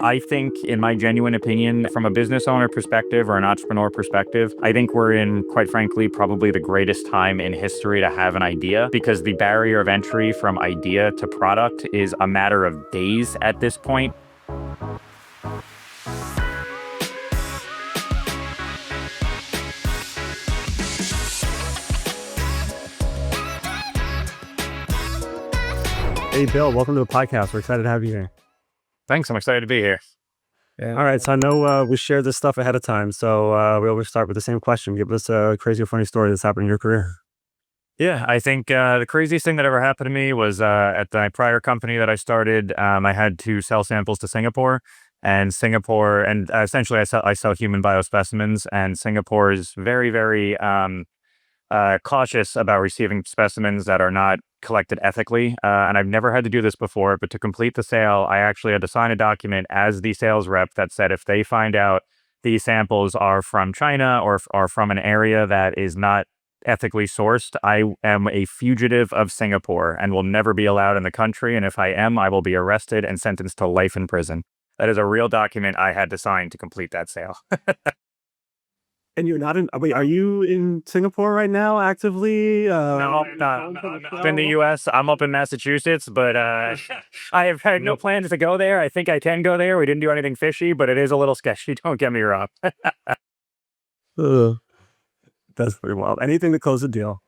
I think, in my genuine opinion, from a business owner perspective or an entrepreneur perspective, I think we're in, quite frankly, probably the greatest time in history to have an idea, because the barrier of entry from idea to product is a matter of days at this point. Hey, Bill, welcome to the podcast. We're excited to have you here. Thanks. I'm excited to be here. Yeah. All right. So I know we shared this stuff ahead of time. So we always start with the same question. Give us a crazy or funny story that's happened in your career. Yeah, I think the craziest thing that ever happened to me was at my prior company that I started. I had to sell samples to Singapore, and essentially I sell human biospecimens, and Singapore is very, very cautious about receiving specimens that are not collected ethically. And I've never had to do this before, but to complete the sale, I actually had to sign a document as the sales rep that said if they find out these samples are from China or are from an area that is not ethically sourced, I am a fugitive of Singapore and will never be allowed in the country. And if I am, I will be arrested and sentenced to life in prison. That is a real document I had to sign to complete that sale. And you're not in, wait, are you in Singapore right now actively? No, I'm up in the US. I'm up in Massachusetts, but I have had no plans to go there. I think I can go there. We didn't do anything fishy, but it is a little sketchy. Don't get me wrong. Uh, that's pretty wild. Anything to close the deal.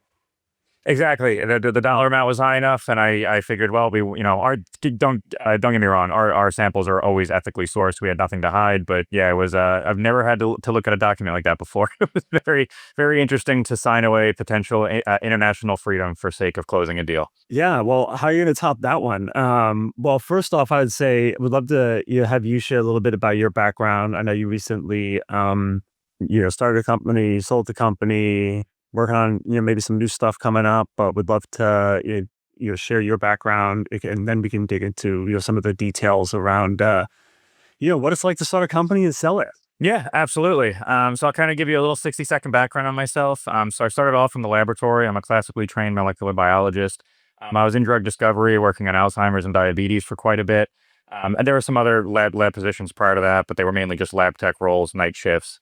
Exactly. The dollar amount was high enough, and I figured, well, don't get me wrong, our samples are always ethically sourced. We had nothing to hide, but yeah, it was. I've never had to look at a document like that before. It was very, very interesting to sign away potential international freedom for sake of closing a deal. Yeah. Well, how are you going to top that one? Well, first off, I'd say would love to have you share a little bit about your background. I know you recently, started a company, sold the company, working on maybe some new stuff coming up, but would love to share your background, and then we can dig into some of the details around what it's like to start a company and sell it. Yeah, absolutely. So I'll kind of give you a little 60-second background on myself. So I started off in the laboratory. I'm a classically trained molecular biologist. I was in drug discovery, working on Alzheimer's and diabetes for quite a bit. And there were some other lab positions prior to that, but they were mainly just lab tech roles, night shifts.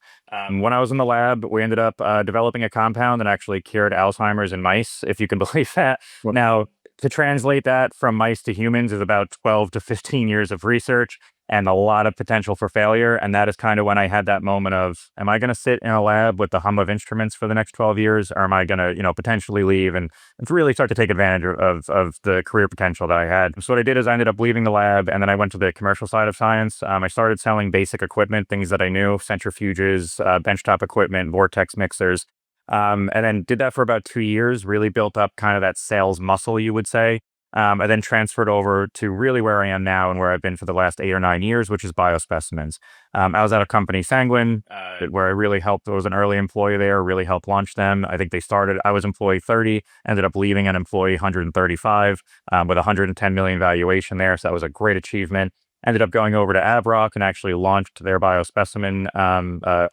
When I was in the lab, we ended up developing a compound that actually cured Alzheimer's in mice, if you can believe that. Now, to translate that from mice to humans is about 12 to 15 years of research and a lot of potential for failure. And that is kind of when I had that moment of, am I going to sit in a lab with the hum of instruments for the next 12 years? Or am I going to, potentially leave and really start to take advantage of the career potential that I had? So what I did is I ended up leaving the lab, and then I went to the commercial side of science. I started selling basic equipment, things that I knew, centrifuges, benchtop equipment, vortex mixers. And then did that for about 2 years, really built up kind of that sales muscle, you would say. I then transferred over to really where I am now and where I've been for the last 8 or 9 years, which is biospecimens. I was at a company, Sanguine, where I really helped. I was an early employee there, really helped launch them. I think I was employee 30, ended up leaving an employee 135 with 110 million valuation there. So that was a great achievement. Ended up going over to Abrock and actually launched their biospecimen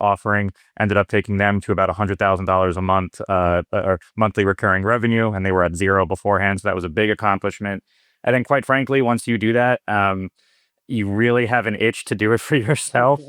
offering. Ended up taking them to about $100,000 a month or monthly recurring revenue, and they were at zero beforehand. So that was a big accomplishment. And then, quite frankly, once you do that, you really have an itch to do it for yourself.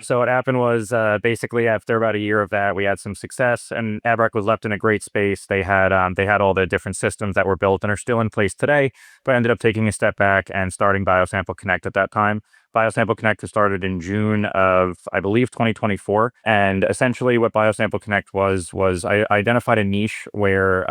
So what happened was basically after about a year of that, we had some success, and Abrac was left in a great space. They had all the different systems that were built and are still in place today, but I ended up taking a step back and starting Biosample Connect at that time. Biosample Connect was started in June of, I believe, 2024. And essentially what Biosample Connect was I identified a niche where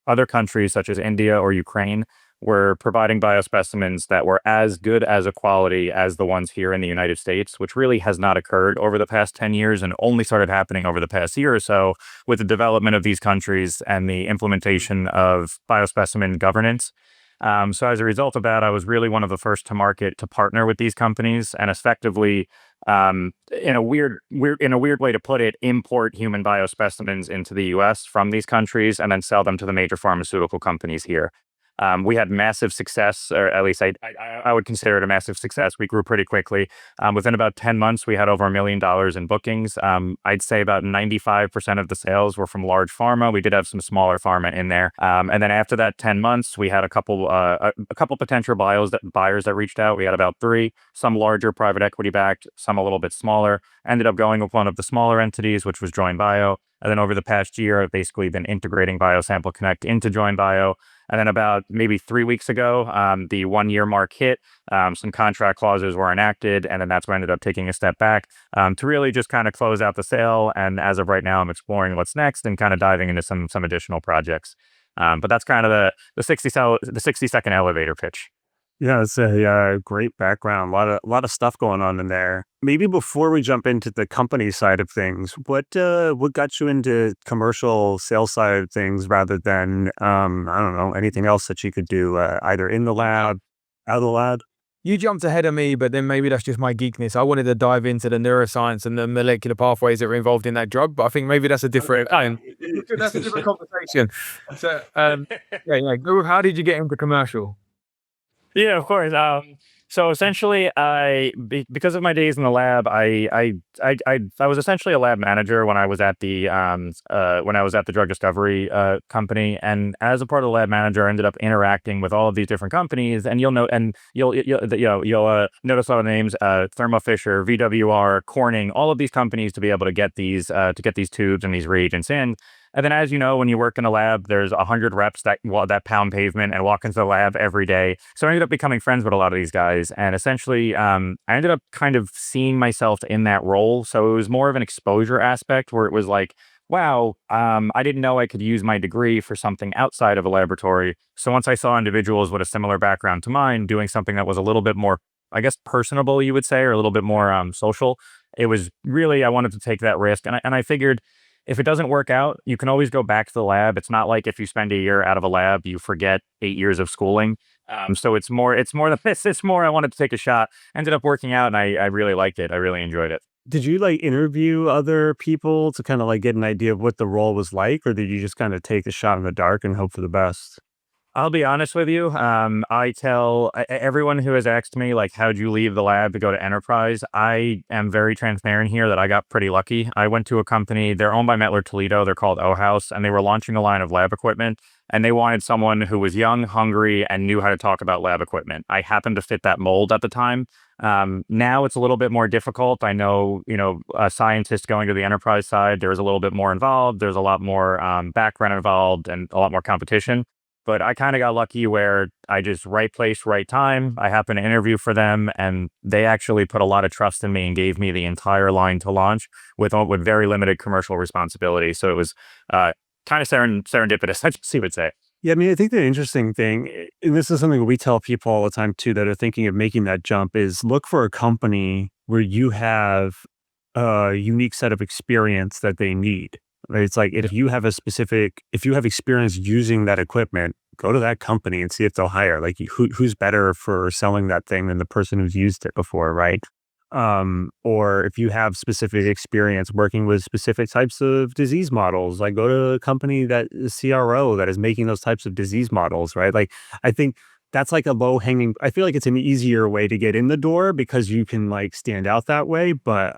other countries such as India or Ukraine were providing biospecimens that were as good as a quality as the ones here in the United States, which really has not occurred over the past 10 years and only started happening over the past year or so with the development of these countries and the implementation of biospecimen governance. So as a result of that, I was really one of the first to market to partner with these companies and effectively, in a weird way to put it, import human biospecimens into the US from these countries and then sell them to the major pharmaceutical companies here. We had massive success, or at least I would consider it a massive success. We grew pretty quickly. Within about 10 months, we had over $1 million in bookings. I'd say about 95% of the sales were from large pharma. We did have some smaller pharma in there. And then after that 10 months, we had a couple potential buyers that reached out. We had about three, some larger private equity backed, some a little bit smaller. Ended up going with one of the smaller entities, which was Join Bio. And then over the past year, I've basically been integrating BioSample Connect into Join Bio. And then about maybe 3 weeks ago, the 1 year mark hit. Some contract clauses were enacted, and then that's when I ended up taking a step back to really just kind of close out the sale. And as of right now, I'm exploring what's next and kind of diving into some additional projects. But that's kind of the 60-second elevator pitch. Yeah, it's a great background. A lot of stuff going on in there. Maybe before we jump into the company side of things, what got you into commercial sales side of things rather than I don't know, anything else that you could do either in the lab, out of the lab? You jumped ahead of me, but then maybe that's just my geekness. I wanted to dive into the neuroscience and the molecular pathways that are involved in that drug, but I think maybe that's a different that's a different conversation. So, how did you get into commercial? Yeah, of course. So essentially, because of my days in the lab, I was essentially a lab manager when I was at the drug discovery company, and as a part of the lab manager, I ended up interacting with all of these different companies, and you'll notice a lot of names: Thermo Fisher, VWR, Corning, all of these companies to be able to get these tubes and these reagents in. And then, as you know, when you work in a lab, there's 100 reps that pound pavement and walk into the lab every day. So I ended up becoming friends with a lot of these guys, and essentially, I ended up kind of seeing myself in that role. So it was more of an exposure aspect where it was like, wow, I didn't know I could use my degree for something outside of a laboratory. So once I saw individuals with a similar background to mine doing something that was a little bit more, I guess, personable, you would say, or a little bit more social, it was really, I wanted to take that risk, and I figured, if it doesn't work out, you can always go back to the lab. It's not like if you spend a year out of a lab, you forget 8 years of schooling. So it's more it's more I wanted to take a shot. Ended up working out, and I really liked it. I really enjoyed it. Did you like interview other people to kind of like get an idea of what the role was like, or did you just kind of take a shot in the dark and hope for the best? I'll be honest with you. I tell everyone who has asked me, like, how'd you leave the lab to go to enterprise? I am very transparent here that I got pretty lucky. I went to a company, they're owned by Mettler Toledo. They're called O House, and they were launching a line of lab equipment. And they wanted someone who was young, hungry, and knew how to talk about lab equipment. I happened to fit that mold at the time. Now it's a little bit more difficult. I know, scientists going to the enterprise side, there's a little bit more involved. There's a lot more background involved and a lot more competition. But I kind of got lucky where I just right place, right time. I happened to interview for them, and they actually put a lot of trust in me and gave me the entire line to launch with very limited commercial responsibility. So it was kind of serendipitous, I guess you would say. Yeah, I mean, I think the interesting thing, and this is something we tell people all the time too that are thinking of making that jump, is look for a company where you have a unique set of experience that they need. Right? It's like if you have experience using that equipment, go to that company and see if they'll hire. Like who's better for selling that thing than the person who's used it before, right? Or if you have specific experience working with specific types of disease models, like go to a company that is CRO that is making those types of disease models, right? Like I think that's like a I feel like it's an easier way to get in the door because you can like stand out that way. But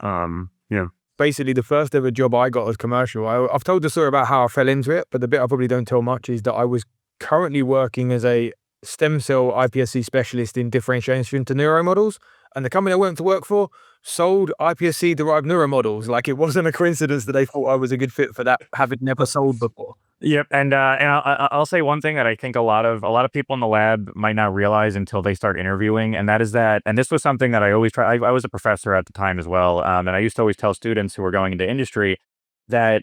Basically, the first ever job I got was commercial. I've told the story about how I fell into it, but the bit I probably don't tell much is that I was currently working as a stem cell iPSC specialist in differentiation to neuromodels. And the company I went to work for sold iPSC-derived neuromodels. Like, it wasn't a coincidence that they thought I was a good fit for that, having never sold before. Yep, and I'll say one thing that I think a lot of people in the lab might not realize until they start interviewing, and that is that. And this was something that I always try. I was a professor at the time as well, and I used to always tell students who were going into industry that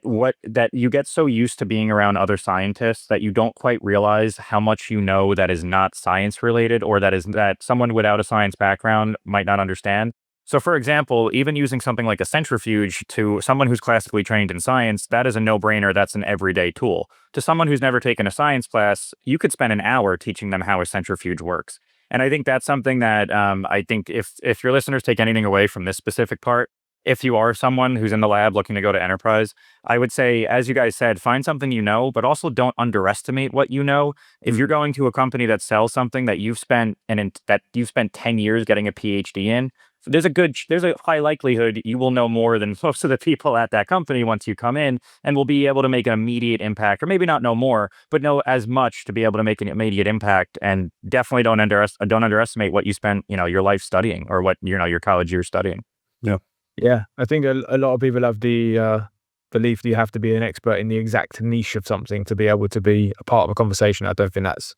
you get so used to being around other scientists that you don't quite realize how much you know that is not science related, or that someone without a science background might not understand. So, for example, even using something like a centrifuge to someone who's classically trained in science, that is a no-brainer. That's an everyday tool. To someone who's never taken a science class, you could spend an hour teaching them how a centrifuge works. And I think that's something that I think if your listeners take anything away from this specific part, if you are someone who's in the lab looking to go to enterprise, I would say, as you guys said, find something you know, but also don't underestimate what you know. If you're going to a company that sells something that you've spent 10 years getting a PhD in, there's a high likelihood you will know more than most of the people at that company once you come in, and will be able to make an immediate impact, or maybe not know more, but know as much to be able to make an immediate impact. And definitely don't underestimate what you spent, your life studying, or what, your college years studying. Yeah. Yeah, I think a lot of people have the belief that you have to be an expert in the exact niche of something to be able to be a part of a conversation. I don't think that's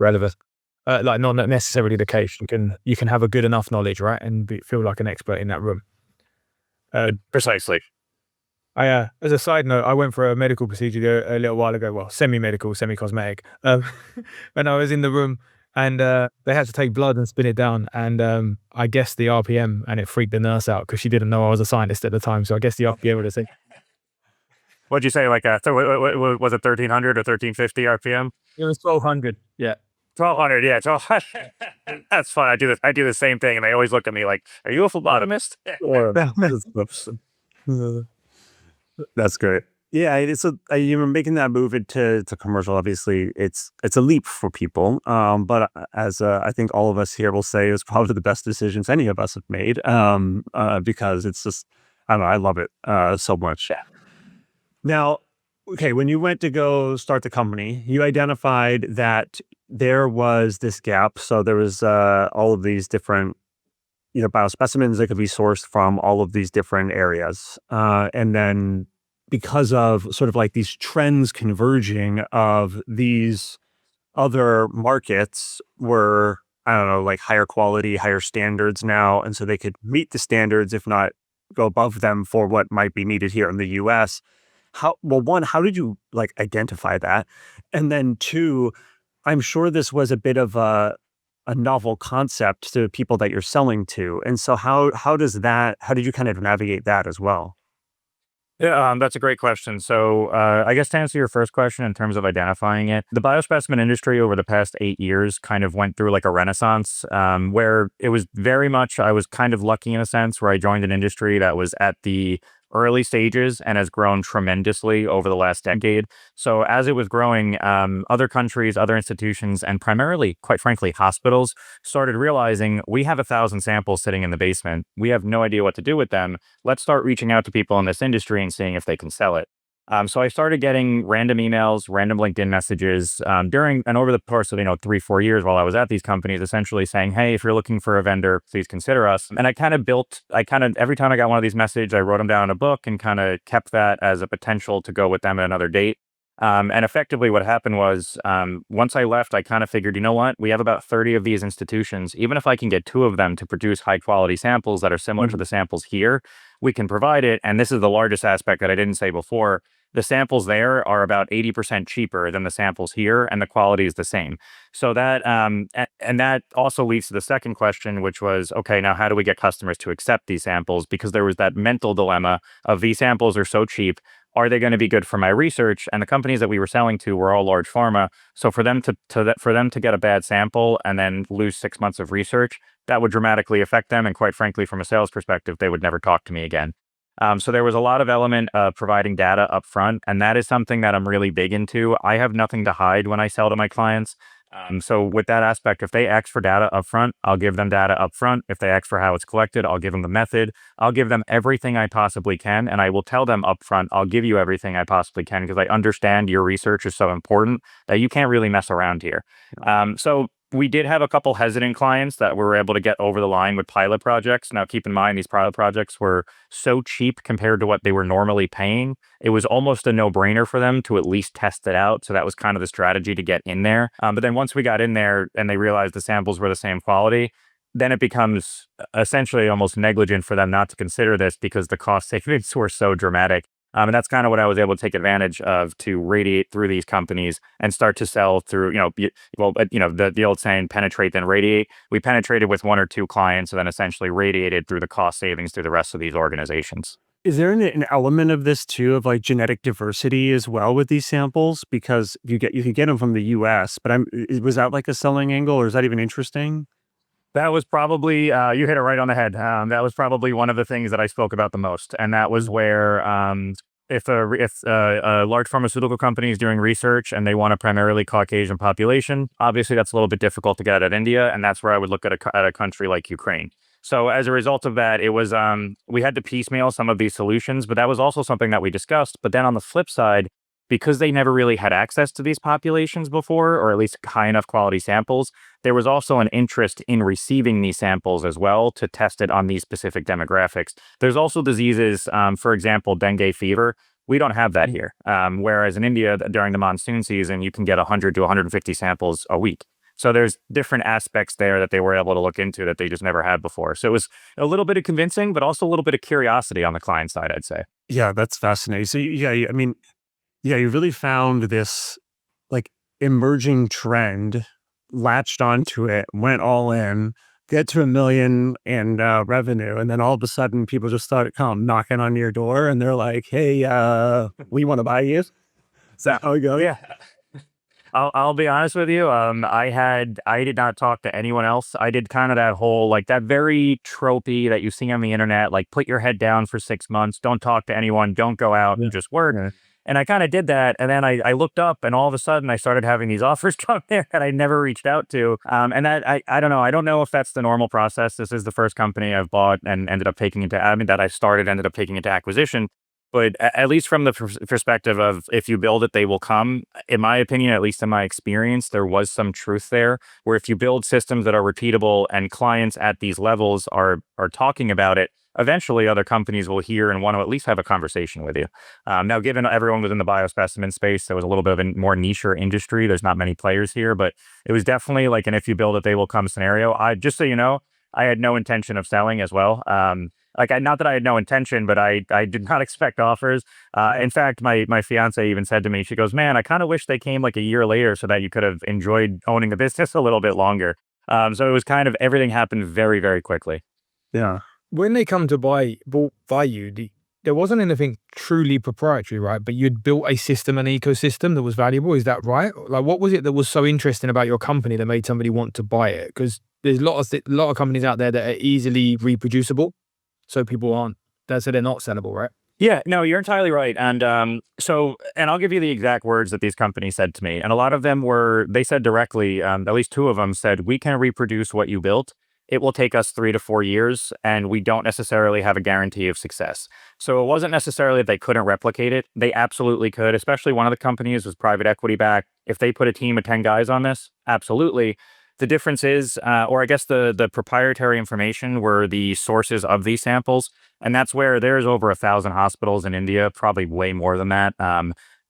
relevant. Like, not necessarily the case. You can have a good enough knowledge, right, and feel like an expert in that room. Precisely. As a side note, I went for a medical procedure a little while ago. Well, semi-medical, semi-cosmetic. When I was in the room, and they had to take blood and spin it down, and I guessed the RPM, and it freaked the nurse out because she didn't know I was a scientist at the time. So I guess the RPM would have said, What'd you say? Like, so was it 1300 or 1350 RPM? it was 1200. Yeah. 1200, yeah. 1200. That's fun. I do the same thing, and they always look at me like, "Are you a phlebotomist?" That's great. Yeah, you were making that move into commercial. Obviously, it's a leap for people. But as I think all of us here will say, it was probably the best decisions any of us have made. Because it's just, I don't know, I love it so much. Yeah. Now, okay, when you went to go start the company, you identified that there was this gap. So there was all of these different, biospecimens that could be sourced from all of these different areas. And then because of sort of like these trends converging of these other markets were, I don't know, like higher quality, higher standards now. And so they could meet the standards, if not go above them for what might be needed here in the US. How did you like identify that? And then two, I'm sure this was a bit of a novel concept to people that you're selling to. And so how did you kind of navigate that as well? Yeah, that's a great question. So, I guess to answer your first question in terms of identifying it, the biospecimen industry over the past 8 years kind of went through like a renaissance, where it was very much, I was kind of lucky in a sense, where I joined an industry that was at the early stages and has grown tremendously over the last decade. So as it was growing, other countries, other institutions, and primarily, quite frankly, hospitals started realizing, we have 1,000 samples sitting in the basement. We have no idea what to do with them. Let's start reaching out to people in this industry and seeing if they can sell it. So I started getting random emails, random LinkedIn messages during and over the course of 3-4 years while I was at these companies, essentially saying, "Hey, if you're looking for a vendor, please consider us." And I kind of every time I got one of these messages, I wrote them down in a book and kind of kept that as a potential to go with them at another date. And effectively, what happened was, once I left, I kind of figured, you know what? We have about 30 of these institutions. Even if I can get 2 of them to produce high quality samples that are similar to the samples here, we can provide it. And this is the largest aspect that I didn't say before. The samples there are about 80% cheaper than the samples here, and the quality is the same. So and that also leads to the second question, which was, okay, now how do we get customers to accept these samples? Because there was that mental dilemma of, these samples are so cheap. Are they going to be good for my research? And the companies that we were selling to were all large pharma. So for them to get a bad sample and then lose 6 months of research, that would dramatically affect them. And quite frankly, from a sales perspective, they would never talk to me again. So there was a lot of element of providing data up front, and that is something that I'm really big into. I have nothing to hide when I sell to my clients. So with that aspect, if they ask for data up front, I'll give them data up front. If they ask for how it's collected, I'll give them the method. I'll give them everything I possibly can, and I will tell them up front, I'll give you everything I possibly can, because I understand your research is so important that you can't really mess around here. So we did have a couple hesitant clients that we were able to get over the line with pilot projects. Now, keep in mind, these pilot projects were so cheap compared to what they were normally paying. It was almost a no-brainer for them to at least test it out. So that was kind of the strategy to get in there. But then once we got in there and they realized the samples were the same quality, then it becomes essentially almost negligent for them not to consider this, because the cost savings were so dramatic. And that's kind of what I was able to take advantage of, to radiate through these companies and start to sell through, the old saying, penetrate then radiate. We penetrated with 1 or 2 clients, and then essentially radiated through the cost savings through the rest of these organizations. Is there an element of this too, of like genetic diversity as well with these samples? Because you can get them from the US, but was that like a selling angle, or is that even interesting? That was probably you hit it right on the head. That was probably one of the things that I spoke about the most, and that was where if a large pharmaceutical company is doing research and they want a primarily Caucasian population, obviously that's a little bit difficult to get at India, and that's where I would look at a country like Ukraine. So as a result of that, it was we had to piecemeal some of these solutions, but that was also something that we discussed. But then on the flip side, because they never really had access to these populations before, or at least high enough quality samples, there was also an interest in receiving these samples as well to test it on these specific demographics. There's also diseases, for example, dengue fever. We don't have that here. Whereas in India, during the monsoon season, you can get 100 to 150 samples a week. So there's different aspects there that they were able to look into that they just never had before. So it was a little bit of convincing, but also a little bit of curiosity on the client side, I'd say. Yeah, that's fascinating. So I mean, yeah, you really found this like emerging trend, latched onto it, went all in, get to 1 million in revenue, and then all of a sudden people just started kind of knocking on your door, and they're like, "Hey, we want to buy you." Is that how it goes? Yeah. I'll be honest with you. I did not talk to anyone else. I did kind of that whole like that very tropey that you see on the internet, like put your head down for 6 months, don't talk to anyone, don't go out, Yeah. just work. Yeah. And I kind of did that, and then I looked up, and all of a sudden I started having these offers come there that I never reached out to. And that I don't know. I don't know if that's the normal process. This is the first company I've bought and ended up taking into. I mean, that I started ended up taking into acquisition. But at least from the perspective of if you build it, they will come. In my opinion, at least in my experience, there was some truth there. Where if you build systems that are repeatable and clients at these levels are talking about it, eventually other companies will hear and want to at least have a conversation with you. Now, given everyone was in the biospecimen space, there was a little bit of a more niche industry. There's not many players here, but it was definitely like an if you build it, they will come scenario. I just so you know, I had no intention of selling as well. Not that I had no intention, but I did not expect offers. In fact, my fiance even said to me, she goes, "Man, I kind of wish they came like a year later so that you could have enjoyed owning the business a little bit longer." So it was kind of everything happened very, very quickly. Yeah. When they come to buy you, there wasn't anything truly proprietary, right? But you'd built a system, an ecosystem that was valuable. Is that right? Like, what was it that was so interesting about your company that made somebody want to buy it? Because there's a lot of companies out there that are easily reproducible, so people aren't. So they're not sellable, right? Yeah, no, you're entirely right. And and I'll give you the exact words that these companies said to me. And a lot of them they said directly, at least two of them said, "We can reproduce what you built. It will take us 3 to 4 years, and we don't necessarily have a guarantee of success." So it wasn't necessarily that they couldn't replicate it. They absolutely could, especially one of the companies was private equity backed. If they put a team of 10 guys on this, absolutely. The difference is, or I guess the proprietary information were the sources of these samples. And that's where there's over 1,000 hospitals in India, probably way more than that.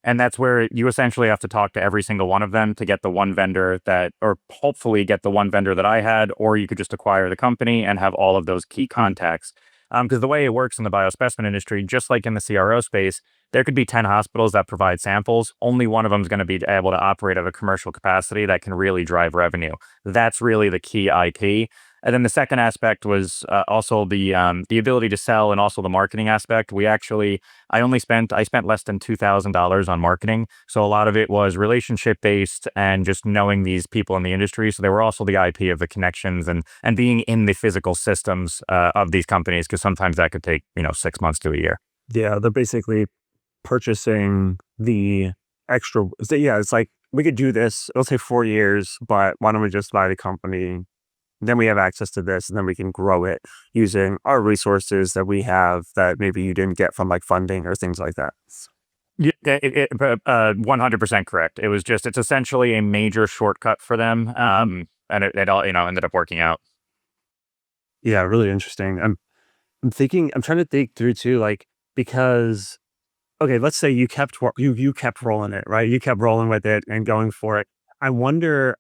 And that's where you essentially have to talk to every single one of them to get the one vendor or hopefully get the one vendor that I had, or you could just acquire the company and have all of those key contacts. Because the way it works in the biospecimen industry, just like in the CRO space, there could be 10 hospitals that provide samples. Only one of them is going to be able to operate at a commercial capacity that can really drive revenue. That's really the key IP. And then the second aspect was also the ability to sell and also the marketing aspect. I spent less than $2,000 on marketing. So a lot of it was relationship based and just knowing these people in the industry. So they were also the IP of the connections and being in the physical systems of these companies, because sometimes that could take 6 months to a year. Yeah, they're basically purchasing the extra. So yeah, it's like we could do this. It'll take 4 years, but why don't we just buy the company? Then we have access to this, and then we can grow it using our resources that we have that maybe you didn't get from like funding or things like that. Yeah, 100% correct. It's essentially a major shortcut for them. And it all, ended up working out. Yeah, really interesting. I'm trying to think through too, like, because okay, let's say you kept rolling it, right? You kept rolling with it and going for it. I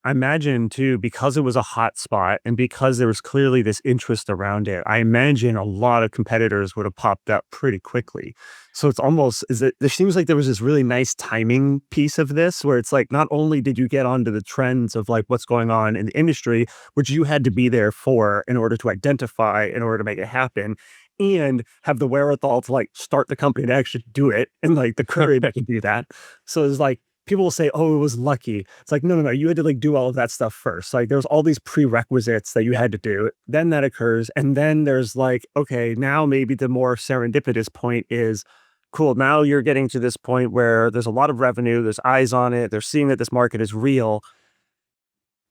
imagine too, because it was a hot spot and because there was clearly this interest around it, I imagine a lot of competitors would have popped up pretty quickly. So it's almost, there seems like there was this really nice timing piece of this where it's like, not only did you get onto the trends of like what's going on in the industry, which you had to be there for in order to identify, in order to make it happen, and have the wherewithal to like start the company to actually do it and like the courage to do that. So it's like, people will say, oh, it was lucky. It's like, no, no, no. You had to like do all of that stuff first. Like there's all these prerequisites that you had to do. Then that occurs. And then there's like, okay, now maybe the more serendipitous point is cool. Now you're getting to this point where there's a lot of revenue, there's eyes on it, they're seeing that this market is real.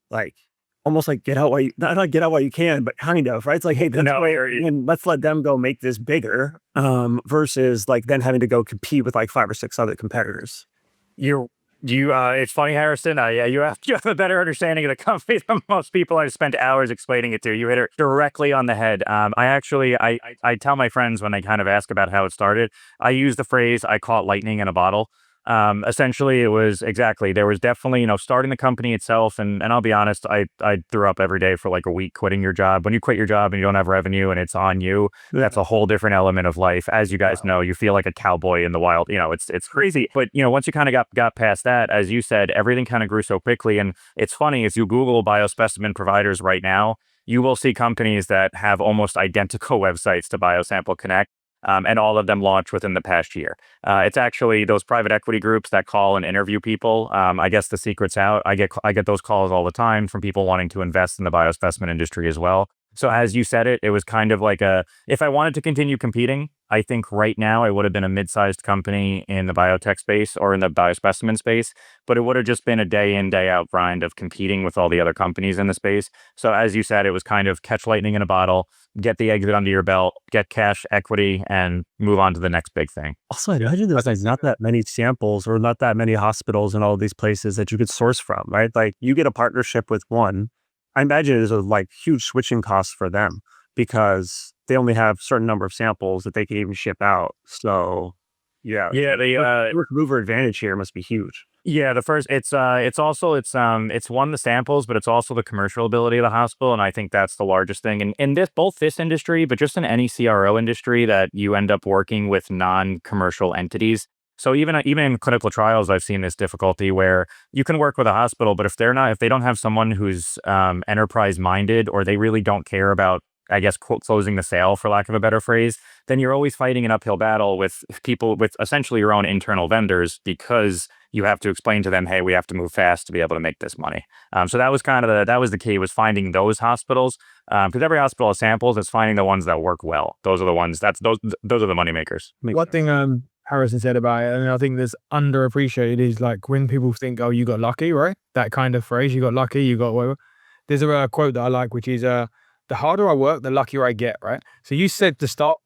Like almost like get out while you not get out while you can, but kind of, right? It's like, hey, that's where and let's let them go make this bigger. Versus like then having to go compete with like 5 or 6 other competitors. It's funny, Harrison. Yeah, you have a better understanding of the company than most people. I've spent hours explaining it to. You hit it directly on the head. I tell my friends when they kind of ask about how it started, I use the phrase, I caught lightning in a bottle. Essentially it was there was definitely, starting the company itself. And I'll be honest, I threw up every day for like a week quitting your job. When you quit your job and you don't have revenue and it's on you, that's a whole different element of life. As you guys know, you feel like a cowboy in the wild, it's crazy. But, once you kind of got past that, as you said, everything kind of grew so quickly. And it's funny, if you Google biospecimen providers right now, you will see companies that have almost identical websites to Biosample Connect. And all of them launched within the past year. It's actually those private equity groups that call and interview people. I guess the secret's out. I get those calls all the time from people wanting to invest in the biospecimen industry as well. So as you said it was kind of like if I wanted to continue competing, I think right now I would have been a mid-sized company in the biotech space or in the biospecimen space, but it would have just been a day in, day out grind of competing with all the other companies in the space. So as you said, it was kind of catch lightning in a bottle, get the exit under your belt, get cash equity, and move on to the next big thing. Also, I imagine there's not that many samples or not that many hospitals in all these places that you could source from, right? Like you get a partnership with one. I imagine there's a like huge switching costs for them because they only have a certain number of samples that they can even ship out. So yeah. Yeah, The first mover advantage here must be huge. Yeah, it's one, the samples, but it's also the commercial ability of the hospital, and I think that's the largest thing in this industry, but just in any CRO industry that you end up working with non-commercial entities. So even in clinical trials, I've seen this difficulty where you can work with a hospital, but if they don't have someone who's enterprise minded, or they really don't care about, I guess, quote, closing the sale, for lack of a better phrase, then you're always fighting an uphill battle with people, with essentially your own internal vendors, because you have to explain to them, hey, we have to move fast to be able to make this money. So that was the key, was finding those hospitals, because every hospital has samples. It's finding the ones that work well. Those are the ones. Those are the money makers. One thing Harrison said about it, and I think that's underappreciated, is like when people think, oh, you got lucky, right? That kind of phrase, you got lucky, you got whatever. There's a quote that I like, which is the harder I work, the luckier I get, right? So you said to start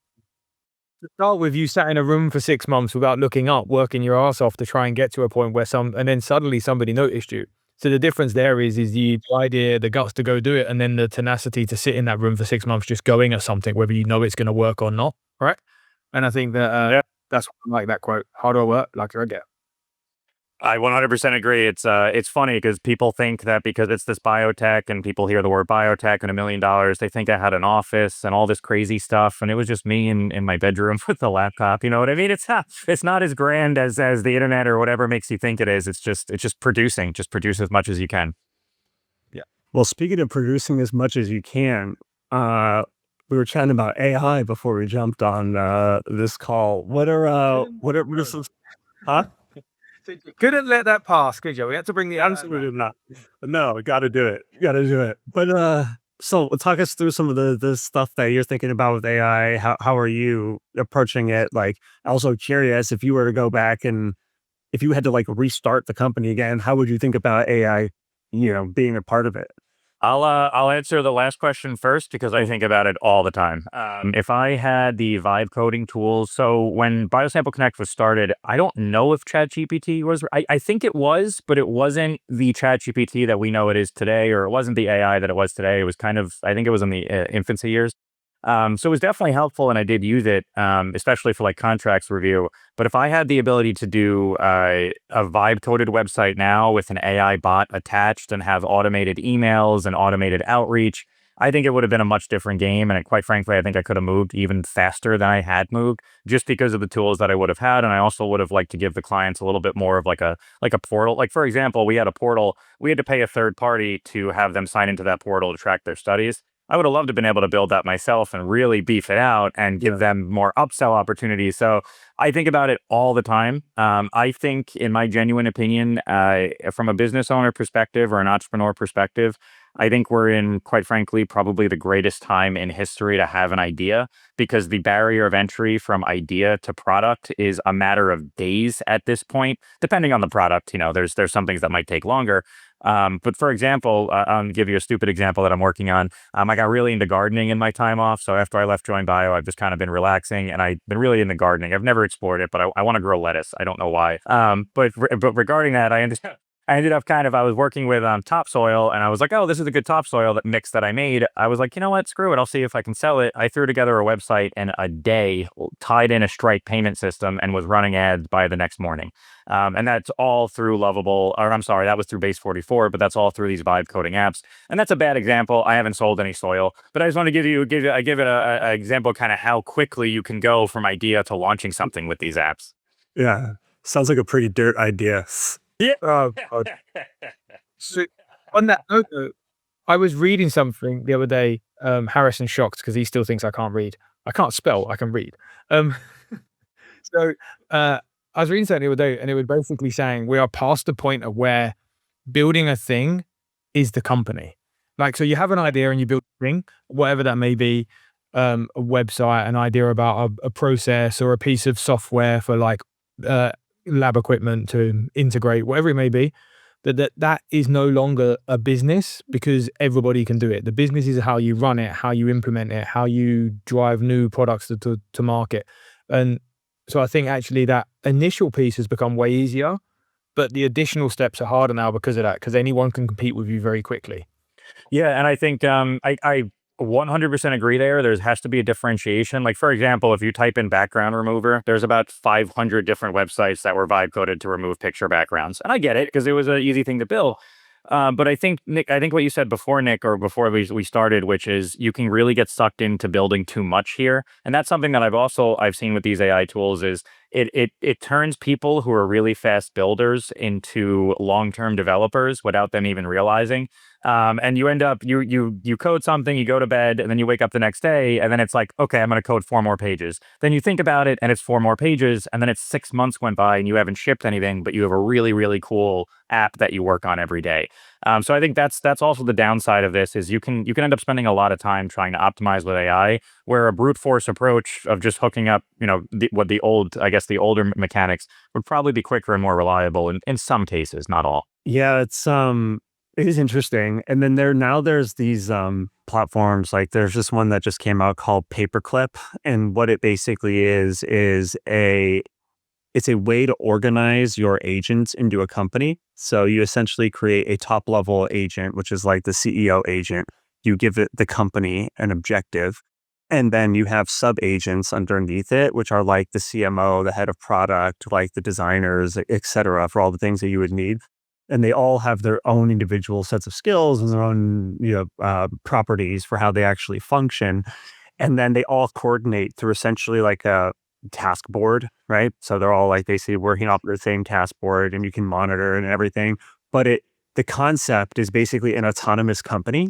with, you sat in a room for 6 months without looking up, working your ass off to try and get to a point where and then suddenly somebody noticed you. So the difference there is the idea, the guts to go do it, and then the tenacity to sit in that room for 6 months just going at something, whether you know it's going to work or not, right? And I think that that's why I like that quote. Harder I work, luckier I get. I 100% agree. It's funny because people think that because it's this biotech and people hear the word biotech and $1 million, they think I had an office and all this crazy stuff. And it was just me in my bedroom with the laptop. You know what I mean? It's not as grand as the internet or whatever makes you think it is. It's just producing. Just produce as much as you can. Yeah. Well, speaking of producing as much as you can, we were chatting about AI before we jumped on this call. What are some, huh? Couldn't let that pass, could you? We had to bring the Absolutely not. No, we got to do it. But so talk us through some of the stuff that you're thinking about with AI. How are you approaching it? Like, also curious, if you were to go back and if you had to like restart the company again, how would you think about AI, being a part of it? I'll answer the last question first because I think about it all the time. If I had the vibe coding tools, so when Biosample Connect was started, I don't know if ChatGPT was. I think it was, but it wasn't the ChatGPT that we know it is today, or it wasn't the AI that it was today. It was kind of, I think it was in the infancy years. So it was definitely helpful, and I did use it, especially for like contracts review. But if I had the ability to do a vibe-coded website now with an AI bot attached and have automated emails and automated outreach, I think it would have been a much different game. And quite frankly, I think I could have moved even faster than I had moved just because of the tools that I would have had. And I also would have liked to give the clients a little bit more of like a portal. Like, for example, we had a portal. We had to pay a third party to have them sign into that portal to track their studies. I would have loved to have been able to build that myself and really beef it out and give them more upsell opportunities. So I think about it all the time. I think, in my genuine opinion, from a business owner perspective or an entrepreneur perspective, I think we're in, quite frankly, probably the greatest time in history to have an idea, because the barrier of entry from idea to product is a matter of days at this point, depending on the product. There's some things that might take longer. But for example, I'll give you a stupid example that I'm working on. I got really into gardening in my time off. So after I left Join Bio, I've just kind of been relaxing, and I've been really into gardening. I've never explored it, but I want to grow lettuce. I don't know why. But regarding that, I ended up I was working with topsoil, and I was like, oh, this is a good topsoil mix that I made. I was like, you know what? Screw it. I'll see if I can sell it. I threw together a website in a day, tied in a Stripe payment system, and was running ads by the next morning. And that's all through Lovable, or I'm sorry, that was through Base 44, but that's all through these vibe coding apps. And that's a bad example. I haven't sold any soil, but I just want to give it a example, kind of how quickly you can go from idea to launching something with these apps. Yeah. Sounds like a pretty dirt idea. Yeah. Oh, God. So on that note, though, I was reading something the other day. Harrison shocked because he still thinks I can't read. I can't spell. I can read. So I was reading something the other day, and it was basically saying we are past the point of where building a thing is the company. Like, so you have an idea and you build a thing, whatever that may be, a website, an idea about a process or a piece of software for like lab equipment to integrate, whatever it may be. That is no longer a business, because everybody can do it. The business is how you run it, how you implement it, how you drive new products to market. And so I think actually that initial piece has become way easier, but the additional steps are harder now because of that, because anyone can compete with you very quickly. Yeah, and I think I 100% agree there. There has to be a differentiation. Like, for example, if you type in background remover, there's about 500 different websites that were vibe coded to remove picture backgrounds. And I get it, because it was an easy thing to build. But I think, Nick, what you said before, Nick, or before we started, which is you can really get sucked into building too much here. And that's something that I've seen with these AI tools is it turns people who are really fast builders into long-term developers without them even realizing. And you end up, you code something, you go to bed, and then you wake up the next day, and then it's like, okay, I'm going to code 4 more pages. Then you think about it, and it's 4 more pages, and then it's 6 months went by, and you haven't shipped anything, but you have a really, really cool app that you work on every day. So I think that's also the downside of this is you can end up spending a lot of time trying to optimize with AI, where a brute force approach of just hooking up, the older mechanics would probably be quicker and more reliable in some cases, not all. Yeah, it is interesting. And then there's these platforms, like there's this one that just came out called Paperclip. And what it basically is it's a way to organize your agents into a company. So you essentially create a top level agent, which is like the CEO agent. You give it the company an objective, and then you have sub agents underneath it, which are like the CMO, the head of product, like the designers, etc., for all the things that you would need. And they all have their own individual sets of skills and their own properties for how they actually function. And then they all coordinate through essentially like a task board, right? So they're all like basically working off the same task board, and you can monitor and everything. But the concept is basically an autonomous company.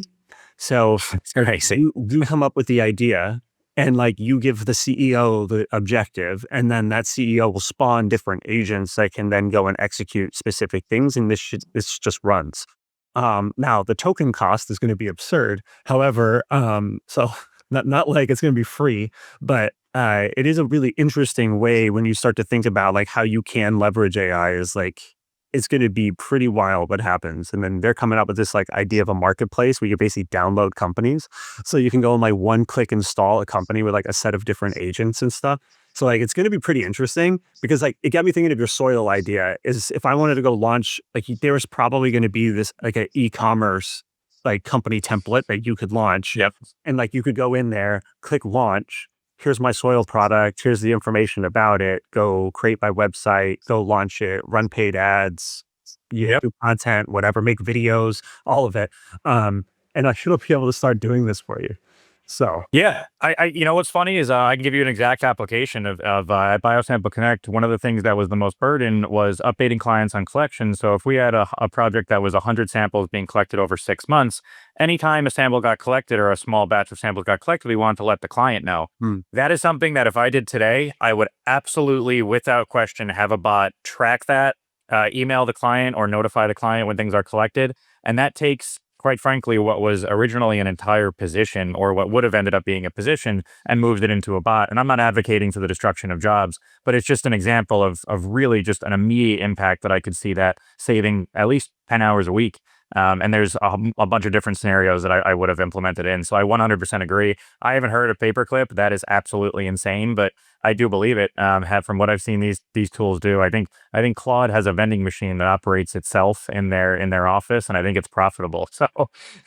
So you come up with the idea, and like you give the CEO the objective, and then that CEO will spawn different agents that can then go and execute specific things. And this just runs. Now the token cost is going to be absurd. However, so not like it's going to be free, but it is a really interesting way when you start to think about like how you can leverage AI. Is like it's going to be pretty wild what happens. And then they're coming up with this like idea of a marketplace where you basically download companies. So you can go and like one click install a company with like a set of different agents and stuff. So like it's going to be pretty interesting, because like it got me thinking of your soil idea. Is if I wanted to go launch, like there was probably going to be this like an e-commerce like company template that you could launch. Yep. And like you could go in there, click launch. Here's my soil product. Here's the information about it. Go create my website, go launch it, run paid ads, do content, whatever, make videos, all of it. And I should be able to start doing this for you. So Yeah, you know what's funny is I can give you an exact application of at Biosample Connect. One of the things that was the most burden was updating clients on collections. So if we had a project that was 100 samples being collected over 6 months, anytime a sample got collected or a small batch of samples got collected, we wanted to let the client know. That is something that if I did today, I would absolutely, without question, have a bot track that, email the client or notify the client when things are collected, and that takes, quite frankly, what was originally an entire position or what would have ended up being a position and moves it into a bot. And I'm not advocating for the destruction of jobs, but it's just an example of really just an immediate impact that I could see that saving at least 10 hours a week. And there's a bunch of different scenarios that I would have implemented in. So I 100% agree. I haven't heard of paperclip. That is absolutely insane, but I do believe it. From what I've seen these tools do, I think Claude has a vending machine that operates itself in their office, and I think it's profitable. So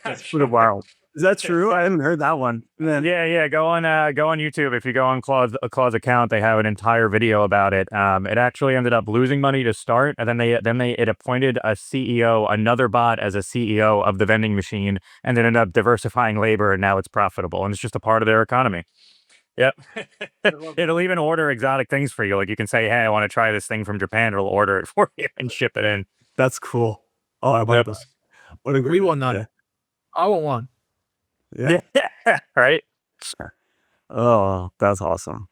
that's pretty wild. Is that true? I haven't heard that one. Then yeah. Go on YouTube. If you go on Claude's account, they have an entire video about it. It actually ended up losing money to start, and then it appointed a CEO, another bot as a CEO of the vending machine, and then ended up diversifying labor, and now it's profitable, and it's just a part of their economy. Yep. It'll even order exotic things for you. Like you can say, "Hey, I want to try this thing from Japan." It'll order it for you and ship it in. that's cool. Oh, I want Yep. this. What a great We want none. idea. I want one. Yeah. Right. Oh, that's awesome.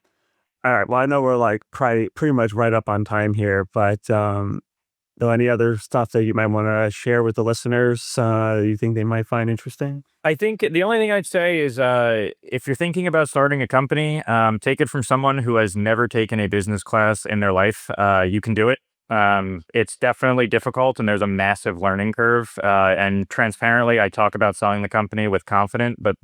All right. Well, I know we're like pretty much right up on time here, but any other stuff that you might want to share with the listeners you think they might find interesting? I think the only thing I'd say is if you're thinking about starting a company, take it from someone who has never taken a business class in their life. You can do it. It's definitely difficult and there's a massive learning curve. And transparently, I talk about selling the company with confidence, but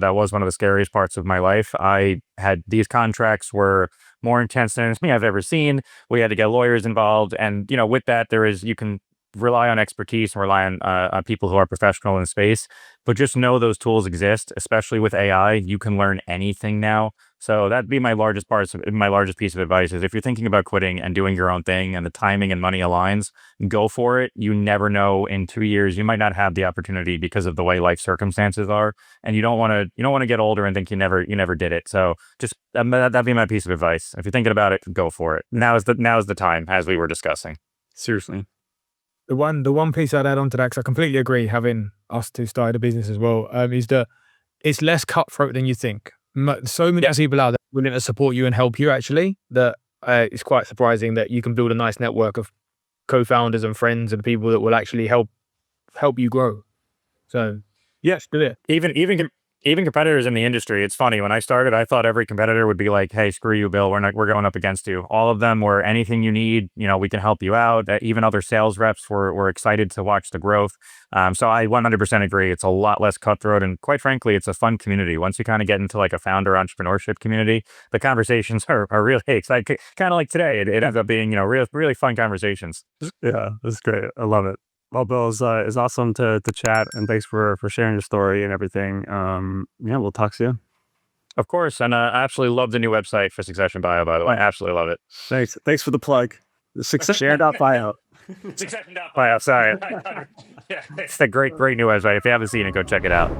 that was one of the scariest parts of my life. I had these contracts were more intense than anything I've ever seen. We had to get lawyers involved. And, with that, you can rely on expertise and rely on people who are professional in the space, but just know those tools exist, especially with AI. You can learn anything now. So that'd be my largest piece of advice is if you're thinking about quitting and doing your own thing and the timing and money aligns, go for it. You never know, in 2 years, you might not have the opportunity because of the way life circumstances are. And you don't want to get older and think you never did it. So just that'd be my piece of advice. If you're thinking about it, go for it. Now is the time, as we were discussing. Seriously. The one piece I'd add on to that, because I completely agree, having us two started a business as well, is that it's less cutthroat than you think. So many people out there willing to support you and help you, actually, that it's quite surprising that you can build a nice network of co-founders and friends and people that will actually help you grow. So yes, do it. Even competitors in the industry. It's funny. When I started, I thought every competitor would be like, "Hey, screw you, Bill. We're going up against you." All of them were anything you need. We can help you out. Even other sales reps were excited to watch the growth. So I 100% agree. It's a lot less cutthroat, and quite frankly, it's a fun community. Once you kind of get into like a founder entrepreneurship community, the conversations are really exciting. Kind of like today, it ends up being really fun conversations. Yeah, that's great. I love it. Well, Bill, it's awesome to chat, and thanks for sharing your story and everything. Yeah, we'll talk soon. Of course, and I absolutely love the new website for Succession Bio. By the way, I absolutely love it. Thanks for the plug. Succession.bio. Succession.bio. Sorry, yeah, it's a great new website. If you haven't seen it, go check it out.